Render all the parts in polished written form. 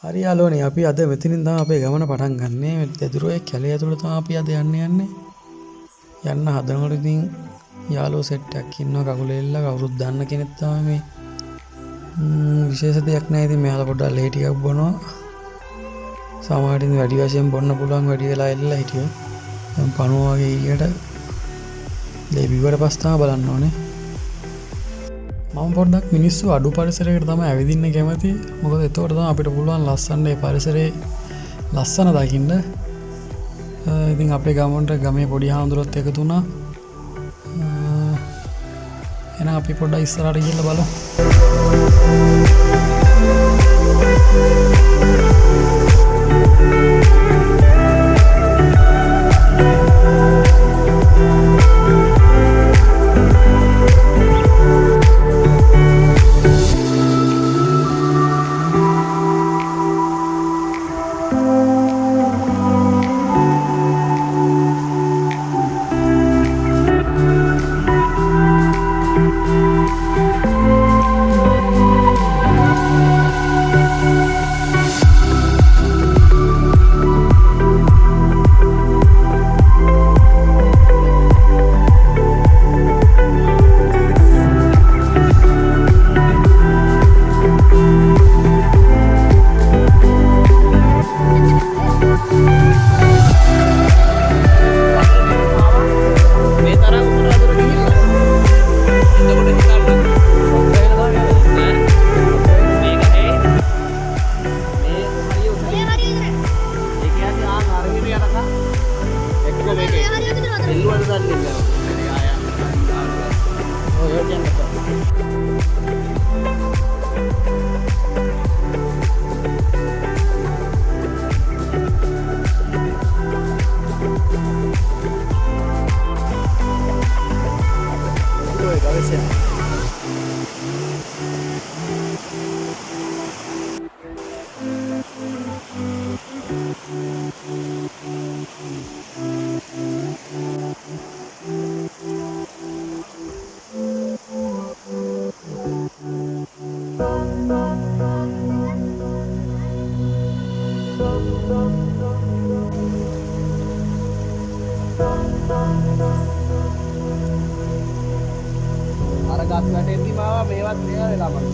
හරි යාළුවනේ අපි අද මෙතනින් තමයි අපේ ගමන පටන් ගන්නෙ. දෙදුරු ඔය කැලේ ඇතුළේ තමයි අපි අද යන්න හදනකොට ඉතින් යාළුවෝ සෙට් එකක් ඉන්නවා කකුලේ එල්ල කවුරුත් දන්න කෙනෙක් තමයි මේ. විශේෂ දෙයක් නැහැ. ඉතින් මෙයාලා පොඩ්ඩක් ලේ ටිකක් බොනවා. සමහරවිට ඉතින් වැඩි වශයෙන් බොන්න පුළුවන් වැඩි වෙලා එල්ලලා හිටියෝ. දැන් පණුව වගේ ඊට ලේ බිව්වට පස්සේ තමයි බලන්න ඕනේ. මම පොඩ්ඩක් මිනිස්සු අඩු පරිසරයකට තමයි ඇවිදින්න කැමති. මොකද එතකොට තමයි අපිට පුළුවන් ලස්සන ඒ පරිසරයේ ලස්සන දකින්න. ඉතින් අපේ ගමන්ට ගමේ පොඩි හාමුදුරුවොත් එකතු වුණා. එහෙනම් අපි පොඩ්ඩක් ඉස්සරහට ගිහිල්ලා බලමු. අර ගස් වැටෙද්දි මාව මේවත් මෙයා වෙලා මම.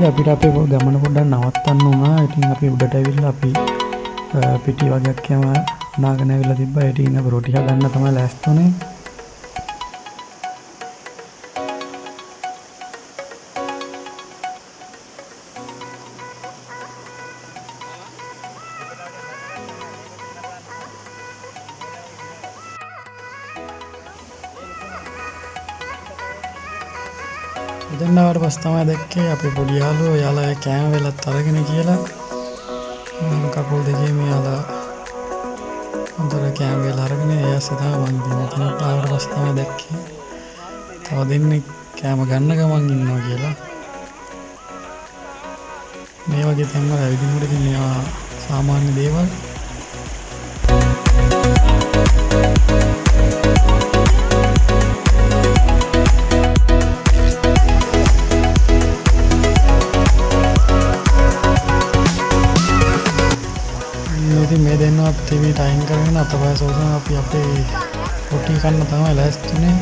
අපිට අපේ ගමන පොඩ්ඩක් නවත්තන්න වුණා. ඉතින් අපි උඩට ඇවිල්ලා අපි පිටි වගේක් යම නාගෙන ඇවිල්ලා තිබ්බා. ඉතින් අපි රොටි හදන්න තමයි ලෑස්ති වුනේ. ඉතින් ආවට පස්සේ තමයි දැක්කේ අපේ පොඩි යාළුවෝ යාළුවා කෑම වෙලත් අරගෙන කියලා කකුල් දෙකේ මෙයාලා හොඳට කෑම වෙල අරගෙන එයාසේ තමයි මං ඉතින් මෙතන ආවට පස්සේ තමයි දැක්කේ තව දෙන්නෙක් කෑම ගන්න ගමන් ඉන්නවා කියලා. මේ වගේ තැන් වල ඇවිදිනකොට ඉතින් මේවා සාමාන්‍ය දේවල්. ටීවීට අයින් කරගෙන අතපය සෝදන අපි අපේ රොටි කන්න තමයි ලෑස්තිනේ.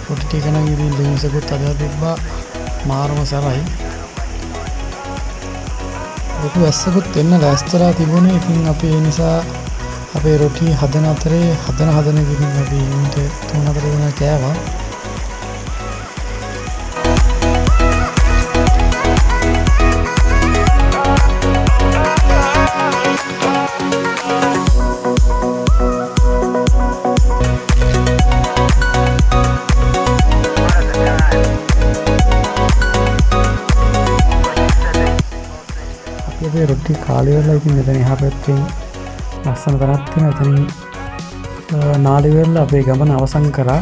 රොටි ටික නම් ඉතින් ලින්සකුත් අදලා තිබ්බා. මාරම සරයි. රොටි වැස්සකුත් එන්න ලෑස්තිලා තිබුණේ. ඉතින් අපි ඒ නිසා අපේ රොටි හදන අතරේ හදන ඉතින් අපි ඊට 3-4 දෙනා කෑවා. අපේ රොටි කාලේ වෙලා ඉතින් මෙතන එහා පැත්තෙන් ලස්සන තැනක් තියෙනවා. එතනින් නාලි වෙලා අපේ ගමන අවසන් කරා.